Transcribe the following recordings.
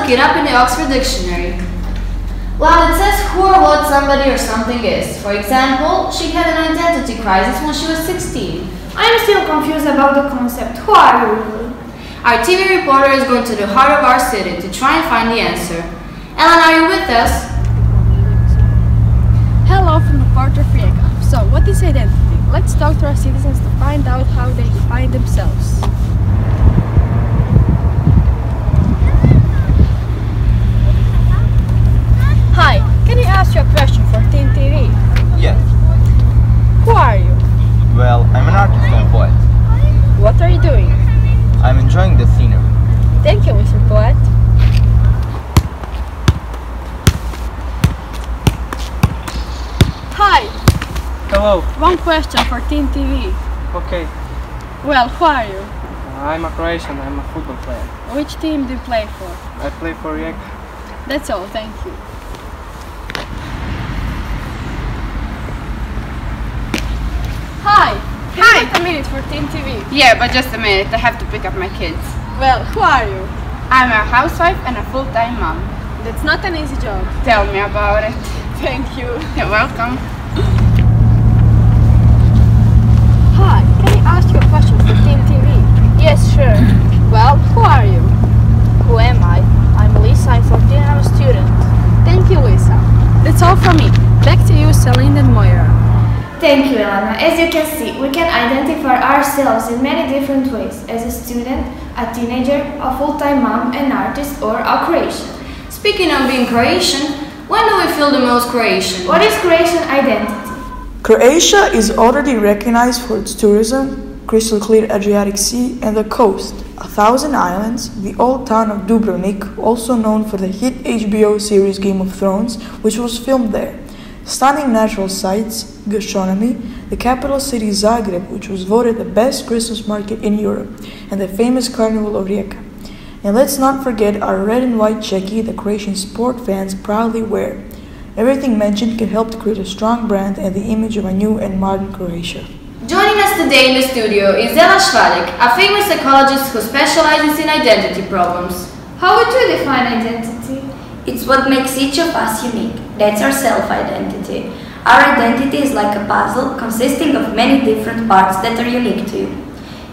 look it up in the Oxford Dictionary. Well, it says who or what somebody or something is. For example, she had an identity crisis when she was 16. I'm still confused about the concept. Who are you really? Our TV reporter is going to the heart of our city to try and find the answer. Ellen, are you with us? Hello from the port of Rijeka. So, what is identity? Let's talk to our citizens to find out how they define themselves. Hi, can you ask you a question for Teen TV? Yes. Who are you? Well, I'm an artist and poet. What are you doing? I'm enjoying the scenery. Thank you, Mr. Poet. Hi, Hello. one question for Teen TV. Okay. Well, who are you? I'm a Croatian. I'm a football player. Which team do you play for? I play for Rijeka. That's all, thank you. Hi! Can you wait a minute for Teen TV? Yeah, but just a minute, I have to pick up my kids. Well, who are you? I'm a housewife and a full-time mom. That's not an easy job. Tell me about it. Thank you. You're welcome. Hi, can I ask you a question for Teen TV? Yes, sure. Well, who are you? Who am I? I'm Lisa, I'm 14 and I'm a student. Thank you, Lisa. That's all from me. Back to you, Celine and Moira. Thank you, Ivana. As you can see, we can identify ourselves in many different ways, as a student, a teenager, a full-time mom, an artist, or a Croatian. Speaking of being Croatian, when do we feel the most Croatian? What is Croatian identity? Croatia is already recognized for its tourism, crystal clear Adriatic Sea, and the coast, 1,000 islands, the old town of Dubrovnik, also known for the hit HBO series Game of Thrones, which was filmed there. Stunning natural sights, gastronomy, the capital city Zagreb, which was voted the best Christmas market in Europe, and the famous carnival of Rijeka. And let's not forget our red and white checky the Croatian sport fans proudly wear. Everything mentioned can help to create a strong brand and the image of a new and modern Croatia. Joining us today in the studio is Ela Švaljak, a famous psychologist who specializes in identity problems. How would you define identity? It's what makes each of us unique. That's our self-identity. Our identity is like a puzzle consisting of many different parts that are unique to you.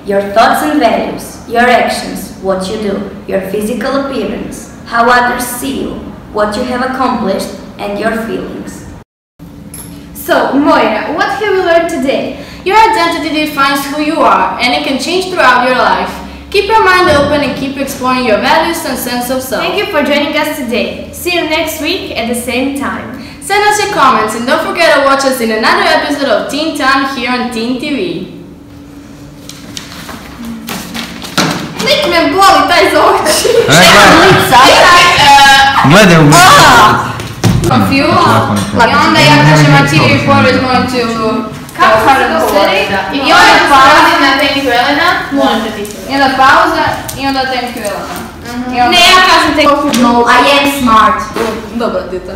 Your thoughts and values, your actions, what you do, your physical appearance, how others see you, what you have accomplished, and your feelings. So, Moira, what have we learned today? Your identity defines who you are, and it can change throughout your life. Keep your mind open and keep exploring your values and sense of self. Thank you for joining us today. See you next week at the same time. Send us your comments and don't forget to watch us in another episode of Teen Time here on Teen TV. Lik me boli taj za oči. Gledaj u Confused. I onda ja kažem a TV reporter is going to Kako se govori? I onda pauza na thank you, Elena. Molim te ti. I onda pauza i onda thank you, Elena. Ne, ja kažem thank you. No, I am smart. Dobro ti to.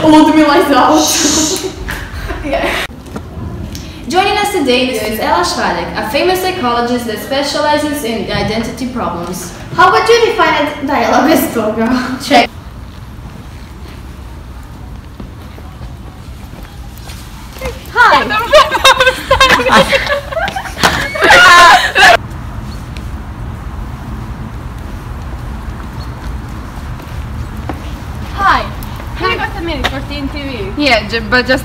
Ludmila iz Joining us today is Ela Švaljak, a famous psychologist that specializes in identity problems. How would you define it? Da, Ela, bez toga. Check. Hi! Hi! Can you got a minute for Teen TV? Yeah, but just...